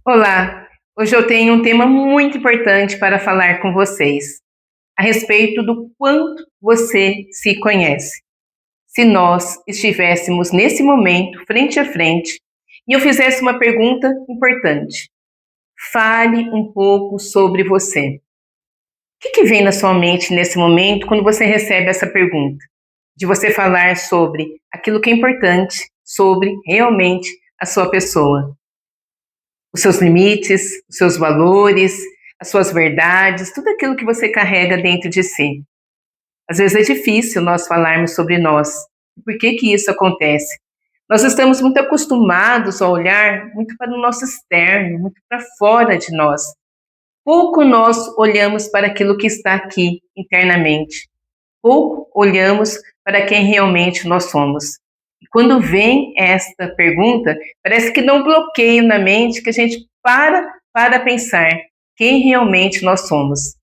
Olá, hoje eu tenho um tema muito importante para falar com vocês, a respeito do quanto você se conhece. Se nós estivéssemos nesse momento frente a frente e eu fizesse uma pergunta importante, fale um pouco sobre você. O que vem na sua mente nesse momento quando você recebe essa pergunta? De você falar sobre aquilo que é importante, sobre realmente a sua pessoa. Os seus limites, os seus valores, as suas verdades, tudo aquilo que você carrega dentro de si. Às vezes é difícil nós falarmos sobre nós. Por que que isso acontece? Nós estamos muito acostumados a olhar muito para o nosso externo, muito para fora de nós. Pouco nós olhamos para aquilo que está aqui internamente. Pouco olhamos para quem realmente nós somos. E quando vem esta pergunta, parece que dá um bloqueio na mente que a gente para pensar quem realmente nós somos.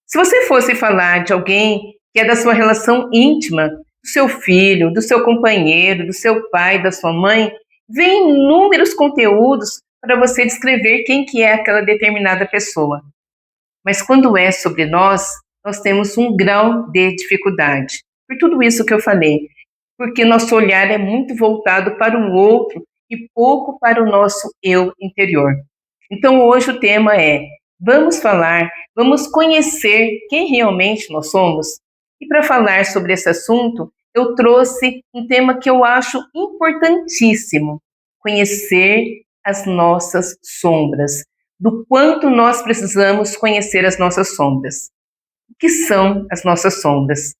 Se você fosse falar de alguém que é da sua relação íntima, do seu filho, do seu companheiro, do seu pai, da sua mãe, vem inúmeros conteúdos para você descrever quem que é aquela determinada pessoa. Mas quando é sobre nós, nós temos um grau de dificuldade. Por tudo isso que eu falei, porque nosso olhar é muito voltado para o outro e pouco para o nosso eu interior. Então hoje o tema é: vamos falar, vamos conhecer quem realmente nós somos? E para falar sobre esse assunto, eu trouxe um tema que eu acho importantíssimo: conhecer as nossas sombras, do quanto nós precisamos conhecer as nossas sombras. O que são as nossas sombras?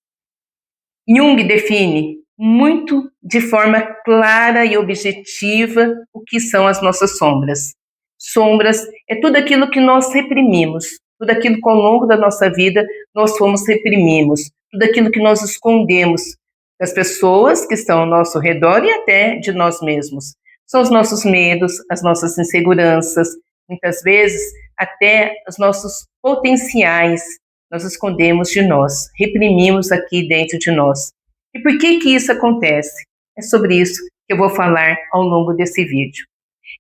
Jung define muito de forma clara e objetiva o que são as nossas sombras. Sombras é tudo aquilo que nós reprimimos, tudo aquilo que ao longo da nossa vida nós fomos reprimimos, tudo aquilo que nós escondemos das pessoas que estão ao nosso redor e até de nós mesmos. São os nossos medos, as nossas inseguranças, muitas vezes até os nossos potenciais nós escondemos de nós, reprimimos aqui dentro de nós. E por que que isso acontece? É sobre isso que eu vou falar ao longo desse vídeo.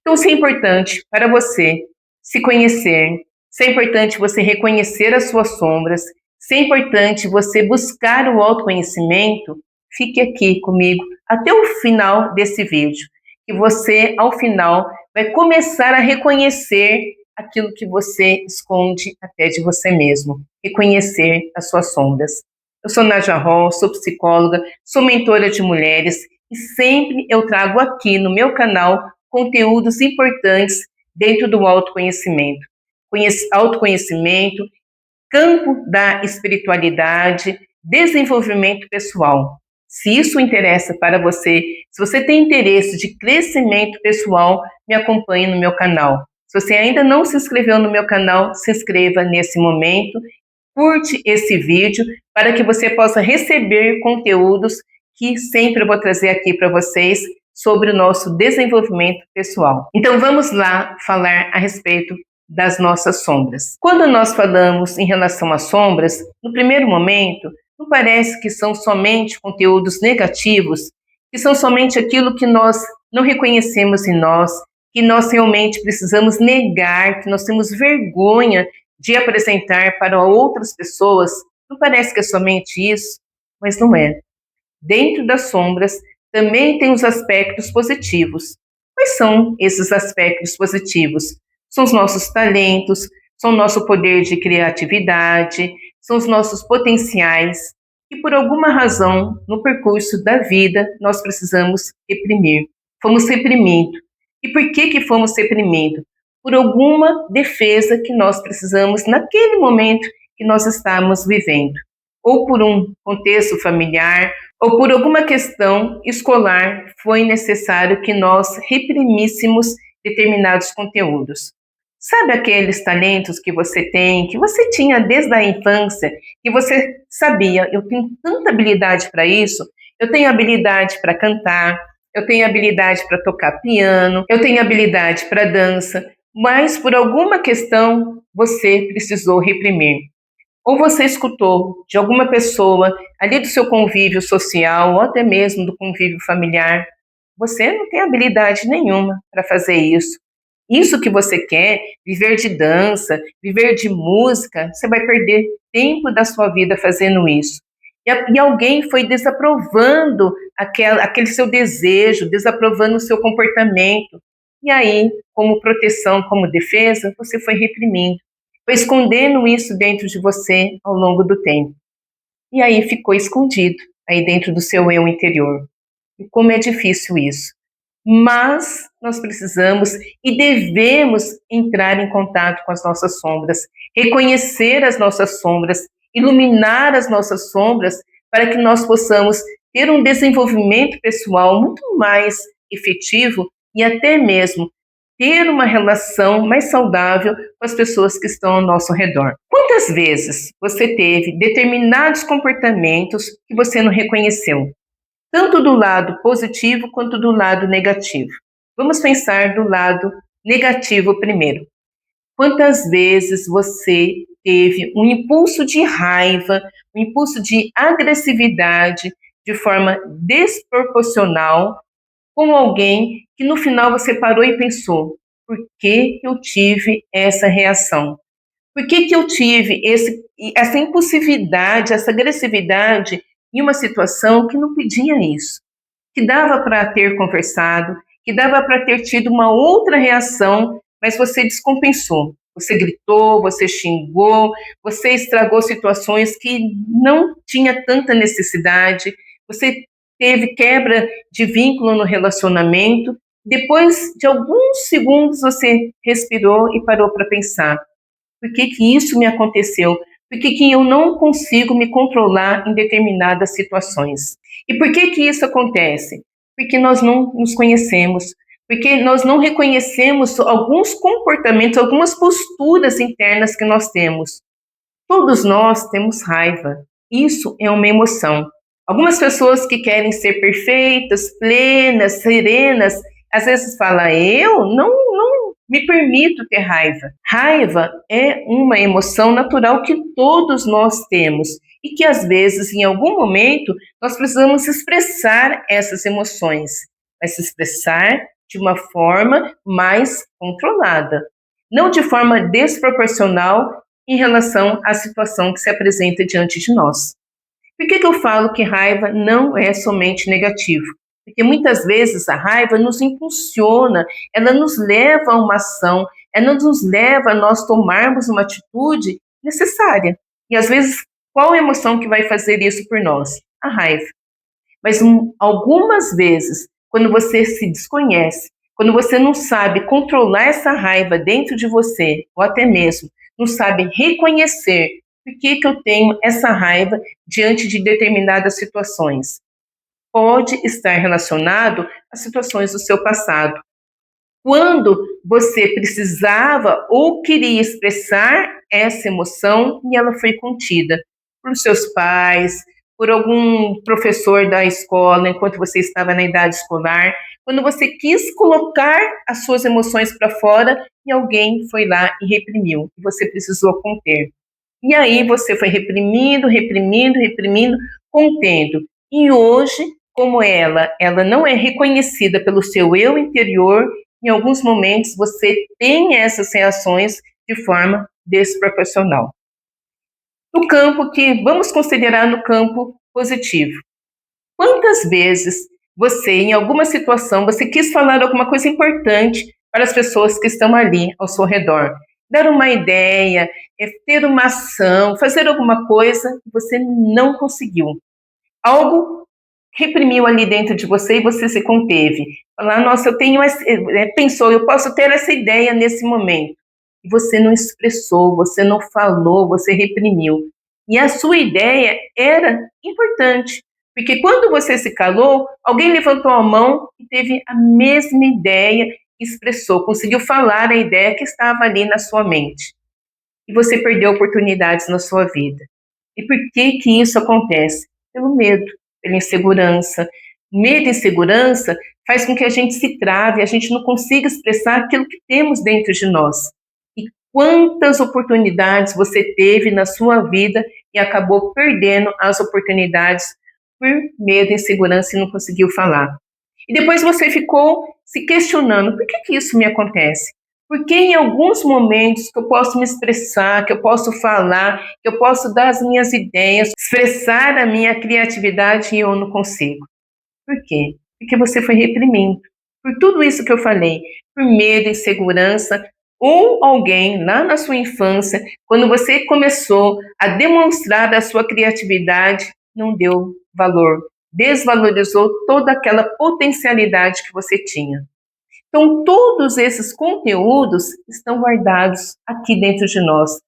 Então, isso é importante para você se conhecer, isso é importante você reconhecer as suas sombras, isso é importante você buscar o autoconhecimento. Fique aqui comigo até o final desse vídeo, que você, ao final, vai começar a reconhecer aquilo que você esconde até de você mesmo, reconhecer as suas sombras. Eu sou Nádia Hall, sou psicóloga, sou mentora de mulheres e sempre eu trago aqui no meu canal conteúdos importantes dentro do autoconhecimento. Autoconhecimento, campo da espiritualidade, desenvolvimento pessoal. Se isso interessa para você, se você tem interesse de crescimento pessoal, me acompanhe no meu canal. Se você ainda não se inscreveu no meu canal, se inscreva nesse momento, curte esse vídeo para que você possa receber conteúdos que sempre eu vou trazer aqui para vocês sobre o nosso desenvolvimento pessoal. Então vamos lá falar a respeito das nossas sombras. Quando nós falamos em relação às sombras, no primeiro momento, não parece que são somente conteúdos negativos, que são somente aquilo que nós não reconhecemos em nós, que nós realmente precisamos negar, que nós temos vergonha de apresentar para outras pessoas. Não parece que é somente isso, mas não é. Dentro das sombras também tem os aspectos positivos. Quais são esses aspectos positivos? São os nossos talentos, são o nosso poder de criatividade, são os nossos potenciais, que por alguma razão, no percurso da vida, nós precisamos reprimir. Fomos reprimindo. E por que que fomos reprimindo? Por alguma defesa que nós precisamos naquele momento que nós estamos vivendo. Ou por um contexto familiar, ou por alguma questão escolar, foi necessário que nós reprimíssemos determinados conteúdos. Sabe aqueles talentos que você tem, que você tinha desde a infância, que você sabia, eu tenho tanta habilidade para isso, eu tenho habilidade para cantar, eu tenho habilidade para tocar piano, eu tenho habilidade para dança, mas por alguma questão você precisou reprimir. Ou você escutou de alguma pessoa ali do seu convívio social, ou até mesmo do convívio familiar, você não tem habilidade nenhuma para fazer isso. isso que você quer, viver de dança, viver de música, você vai perder tempo da sua vida fazendo isso. E alguém foi desaprovando aquele seu desejo, desaprovando o seu comportamento. E aí, como proteção, como defesa, você foi reprimindo, foi escondendo isso dentro de você ao longo do tempo. E aí ficou escondido, aí dentro do seu eu interior. E como é difícil isso. Mas nós precisamos e devemos entrar em contato com as nossas sombras, reconhecer as nossas sombras, iluminar as nossas sombras, para que nós possamos ter um desenvolvimento pessoal muito mais efetivo e até mesmo ter uma relação mais saudável com as pessoas que estão ao nosso redor. Quantas vezes você teve determinados comportamentos que você não reconheceu? Tanto do lado positivo quanto do lado negativo. Vamos pensar do lado negativo primeiro. Quantas vezes você teve um impulso de raiva, um impulso de agressividade de forma desproporcional com alguém que no final você parou e pensou: por que eu tive essa reação? Por que eu tive essa impulsividade, essa agressividade em uma situação que não pedia isso? Que dava para ter conversado, que dava para ter tido uma outra reação, mas você descompensou. Você gritou, você xingou, você estragou situações que não tinha tanta necessidade, você teve quebra de vínculo no relacionamento. Depois de alguns segundos, você respirou e parou para pensar: por que que isso me aconteceu? Por que que eu não consigo me controlar em determinadas situações? E por que que isso acontece? Porque nós não nos conhecemos, porque nós não reconhecemos alguns comportamentos, algumas posturas internas que nós temos. Todos nós temos raiva. Isso é uma emoção. Algumas pessoas que querem ser perfeitas, plenas, serenas, às vezes falam: eu não me permito ter raiva. Raiva é uma emoção natural que todos nós temos e que às vezes, em algum momento, nós precisamos expressar essas emoções, mas se expressar de uma forma mais controlada, não de forma desproporcional em relação à situação que se apresenta diante de nós. Por que eu falo que raiva não é somente negativo? Porque muitas vezes a raiva nos impulsiona, ela nos leva a uma ação, ela nos leva a nós tomarmos uma atitude necessária. E às vezes, qual a emoção que vai fazer isso por nós? A raiva. Mas algumas vezes, quando você se desconhece, quando você não sabe controlar essa raiva dentro de você, ou até mesmo não sabe reconhecer por que eu tenho essa raiva diante de determinadas situações, pode estar relacionado a situações do seu passado. Quando você precisava ou queria expressar essa emoção e ela foi contida por seus pais, por algum professor da escola, enquanto você estava na idade escolar, quando você quis colocar as suas emoções para fora e alguém foi lá e reprimiu, e você precisou conter. E aí você foi reprimindo, reprimindo, reprimindo, contendo. E hoje, como ela não é reconhecida pelo seu eu interior, em alguns momentos você tem essas reações de forma desproporcional. No campo que vamos considerar no campo positivo. Quantas vezes você, em alguma situação, você quis falar alguma coisa importante para as pessoas que estão ali ao seu redor? Dar uma ideia, ter uma ação, fazer alguma coisa, você não conseguiu. Algo reprimiu ali dentro de você e você se conteve. Falar: nossa, eu tenho pensou, eu posso ter essa ideia nesse momento. E você não expressou, você não falou, você reprimiu. E a sua ideia era importante, porque quando você se calou, alguém levantou a mão e teve a mesma ideia, expressou, conseguiu falar a ideia que estava ali na sua mente. E você perdeu oportunidades na sua vida. E por que que isso acontece? Pelo medo, pela insegurança. Medo e insegurança faz com que a gente se trave, a gente não consiga expressar aquilo que temos dentro de nós. E quantas oportunidades você teve na sua vida e acabou perdendo as oportunidades por medo e insegurança e não conseguiu falar. E depois você ficou se questionando: por que que isso me acontece? Porque em alguns momentos que eu posso me expressar, que eu posso falar, que eu posso dar as minhas ideias, expressar a minha criatividade e eu não consigo. Por quê? Porque você foi reprimindo. Por tudo isso que eu falei, por medo, insegurança, ou alguém lá na sua infância, quando você começou a demonstrar a sua criatividade, não deu valor, desvalorizou toda aquela potencialidade que você tinha. Então, todos esses conteúdos estão guardados aqui dentro de nós.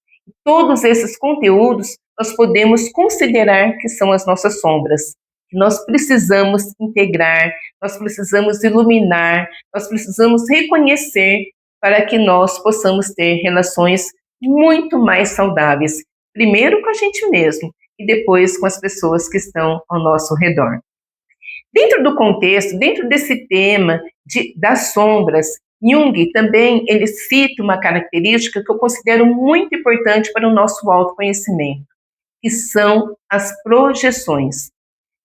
Todos esses conteúdos nós podemos considerar que são as nossas sombras. Nós precisamos integrar, nós precisamos iluminar, nós precisamos reconhecer para que nós possamos ter relações muito mais saudáveis. Primeiro com a gente mesmo e depois com as pessoas que estão ao nosso redor. Dentro do contexto, dentro desse tema das sombras, Jung também ele cita uma característica que eu considero muito importante para o nosso autoconhecimento, que são as projeções.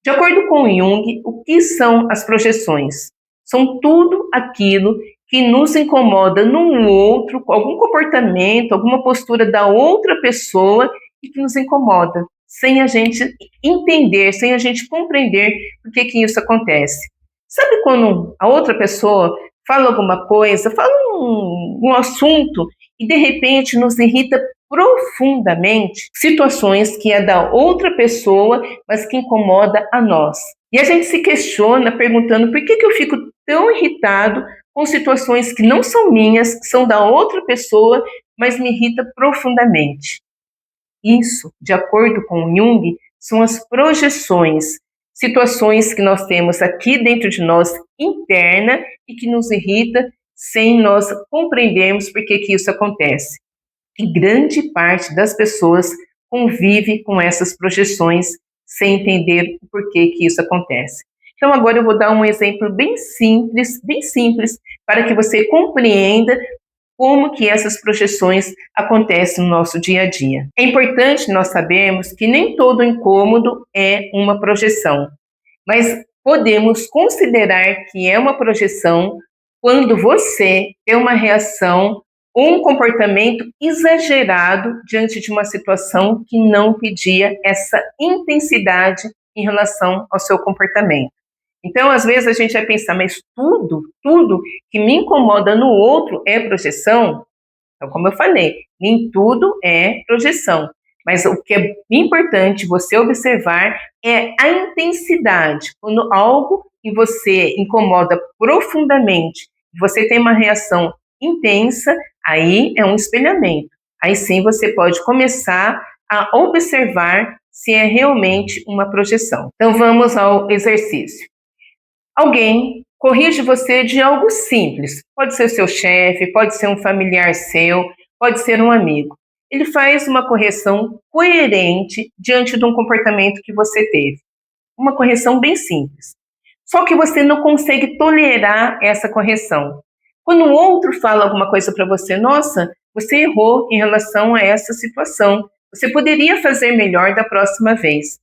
De acordo com Jung, o que são as projeções? São tudo aquilo que nos incomoda no outro, algum comportamento, alguma postura da outra pessoa e que nos incomoda, sem a gente entender, sem a gente compreender por que isso acontece. Sabe quando a outra pessoa fala alguma coisa, fala um assunto e de repente nos irrita profundamente, situações que é da outra pessoa, mas que incomoda a nós. E a gente se questiona perguntando por que eu fico tão irritado com situações que não são minhas, são da outra pessoa, mas me irrita profundamente. Isso, de acordo com Jung, são as projeções, situações que nós temos aqui dentro de nós, interna, e que nos irrita sem nós compreendermos por que isso acontece. E grande parte das pessoas convive com essas projeções sem entender o porquê que isso acontece. Então agora eu vou dar um exemplo bem simples, para que você compreenda como que essas projeções acontecem no nosso dia a dia. É importante nós sabermos que nem todo incômodo é uma projeção, mas podemos considerar que é uma projeção quando você tem uma reação ou um comportamento exagerado diante de uma situação que não pedia essa intensidade em relação ao seu comportamento. Então, às vezes a gente vai pensar, mas tudo que me incomoda no outro é projeção? Então, como eu falei, nem tudo é projeção. Mas o que é importante você observar é a intensidade. Quando algo em você incomoda profundamente, você tem uma reação intensa, aí é um espelhamento. Aí sim você pode começar a observar se é realmente uma projeção. Então vamos ao exercício. Alguém corrige você de algo simples. Pode ser o seu chefe, pode ser um familiar seu, pode ser um amigo. Ele faz uma correção coerente diante de um comportamento que você teve. Uma correção bem simples. Só que você não consegue tolerar essa correção. Quando o outro fala alguma coisa para você, nossa, você errou em relação a essa situação. Você poderia fazer melhor da próxima vez.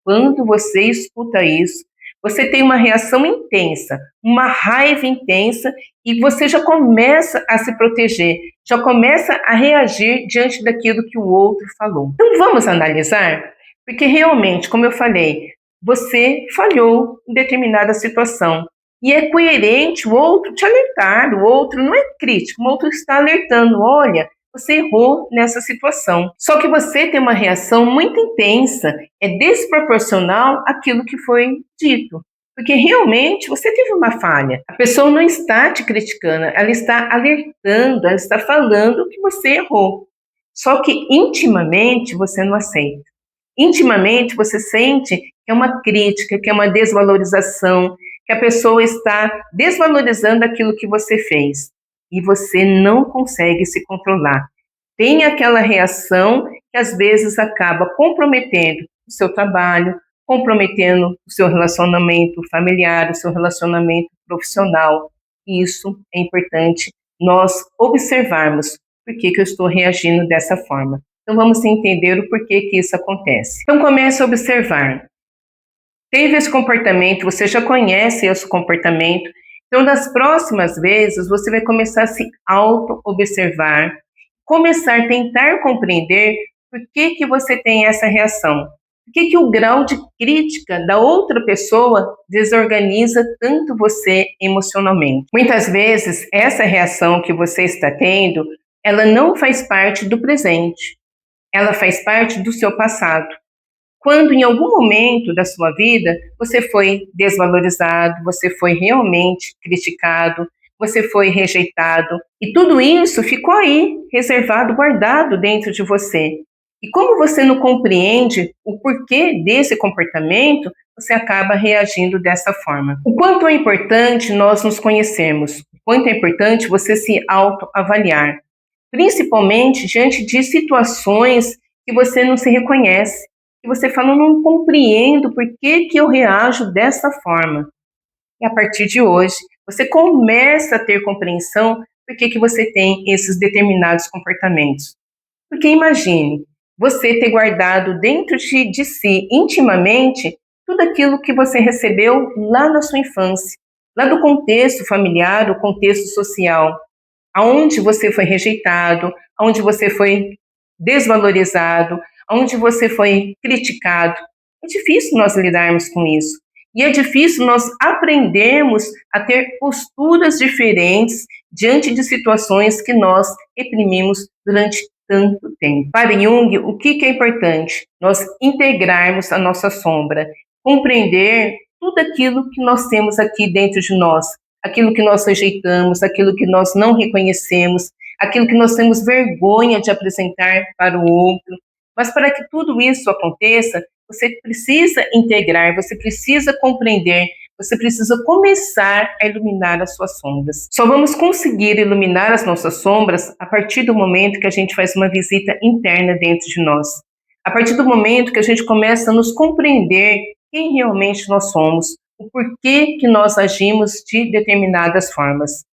Quando você escuta isso, você tem uma reação intensa, uma raiva intensa e você já começa a se proteger, já começa a reagir diante daquilo que o outro falou. Então vamos analisar? Porque realmente, como eu falei, você falhou em determinada situação. E é coerente o outro te alertar, o outro não é crítico, o outro está alertando, olha, você errou nessa situação. Só que você tem uma reação muito intensa, é desproporcional àquilo que foi dito. Porque realmente você teve uma falha. A pessoa não está te criticando, ela está alertando, ela está falando que você errou. Só que intimamente você não aceita. Intimamente você sente que é uma crítica, que é uma desvalorização, que a pessoa está desvalorizando aquilo que você fez. E você não consegue se controlar. Tem aquela reação que às vezes acaba comprometendo o seu trabalho, comprometendo o seu relacionamento familiar, o seu relacionamento profissional. E isso é importante nós observarmos por que eu estou reagindo dessa forma. Então vamos entender o porquê que isso acontece. Então comece a observar. Teve esse comportamento, você já conhece esse comportamento Então, das próximas vezes, você vai começar a se auto-observar, começar a tentar compreender por que você tem essa reação. Por que o grau de crítica da outra pessoa desorganiza tanto você emocionalmente? Muitas vezes, essa reação que você está tendo, ela não faz parte do presente, ela faz parte do seu passado. Quando em algum momento da sua vida você foi desvalorizado, você foi realmente criticado, você foi rejeitado, e tudo isso ficou aí, reservado, guardado dentro de você. E como você não compreende o porquê desse comportamento, você acaba reagindo dessa forma. O quanto é importante nós nos conhecermos, o quanto é importante você se autoavaliar, principalmente diante de situações que você não se reconhece, que você fala, eu não compreendo por que eu reajo dessa forma. E a partir de hoje, você começa a ter compreensão por que você tem esses determinados comportamentos. Porque imagine, você ter guardado dentro de si, intimamente, tudo aquilo que você recebeu lá na sua infância, lá do contexto familiar, do contexto social, aonde você foi rejeitado, aonde você foi desvalorizado, onde você foi criticado. É difícil nós lidarmos com isso. E é difícil nós aprendermos a ter posturas diferentes diante de situações que nós reprimimos durante tanto tempo. Para Jung, o que é importante? Nós integrarmos a nossa sombra, compreender tudo aquilo que nós temos aqui dentro de nós, aquilo que nós rejeitamos, aquilo que nós não reconhecemos, aquilo que nós temos vergonha de apresentar para o outro. Mas para que tudo isso aconteça, você precisa integrar, você precisa compreender, você precisa começar a iluminar as suas sombras. Só vamos conseguir iluminar as nossas sombras a partir do momento que a gente faz uma visita interna dentro de nós. A partir do momento que a gente começa a nos compreender quem realmente nós somos, o porquê que nós agimos de determinadas formas.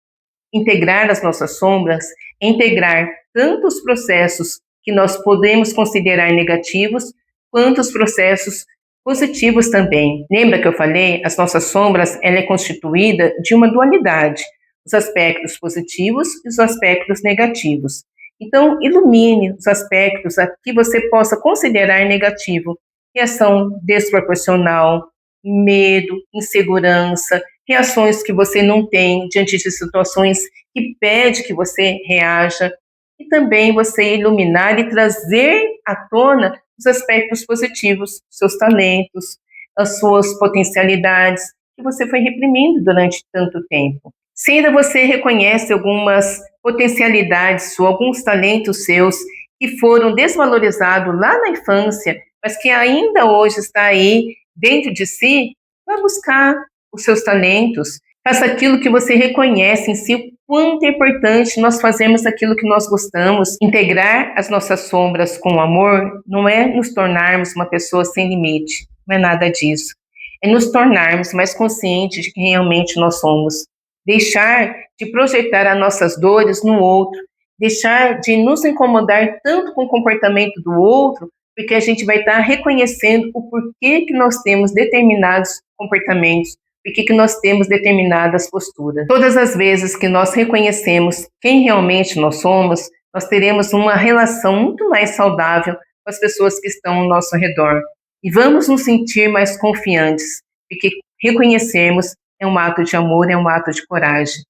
Integrar as nossas sombras é integrar tanto os processos que nós podemos considerar negativos, quanto os processos positivos também. Lembra que eu falei? As nossas sombras, ela é constituída de uma dualidade, os aspectos positivos e os aspectos negativos. Então, ilumine os aspectos que você possa considerar negativo, reação desproporcional, medo, insegurança, reações que você não tem diante de situações que pede que você reaja, e também você iluminar e trazer à tona os aspectos positivos, seus talentos, as suas potencialidades, que você foi reprimindo durante tanto tempo. Se ainda você reconhece algumas potencialidades ou alguns talentos seus que foram desvalorizados lá na infância, mas que ainda hoje está aí dentro de si, vai buscar os seus talentos, faça aquilo que você reconhece em si, o quanto é importante nós fazermos aquilo que nós gostamos. Integrar as nossas sombras com o amor não é nos tornarmos uma pessoa sem limite, não é nada disso. É nos tornarmos mais conscientes de quem realmente nós somos. Deixar de projetar as nossas dores no outro, deixar de nos incomodar tanto com o comportamento do outro, porque a gente vai estar reconhecendo o porquê que nós temos determinados comportamentos, porquê que nós temos determinadas posturas. Todas as vezes que nós reconhecemos quem realmente nós somos, nós teremos uma relação muito mais saudável com as pessoas que estão ao nosso redor. E vamos nos sentir mais confiantes, porque reconhecermos é um ato de amor, é um ato de coragem.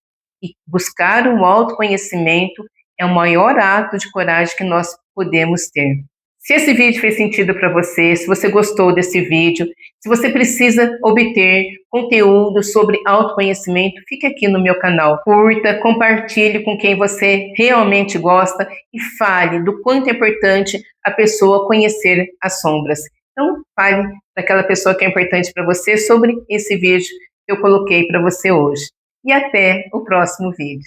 E buscar o autoconhecimento é o maior ato de coragem que nós podemos ter. Se esse vídeo fez sentido para você, se você gostou desse vídeo, se você precisa obter conteúdo sobre autoconhecimento, fique aqui no meu canal. Curta, compartilhe com quem você realmente gosta e fale do quanto é importante a pessoa conhecer as sombras. Então, fale daquela pessoa que é importante para você sobre esse vídeo que eu coloquei para você hoje. E até o próximo vídeo.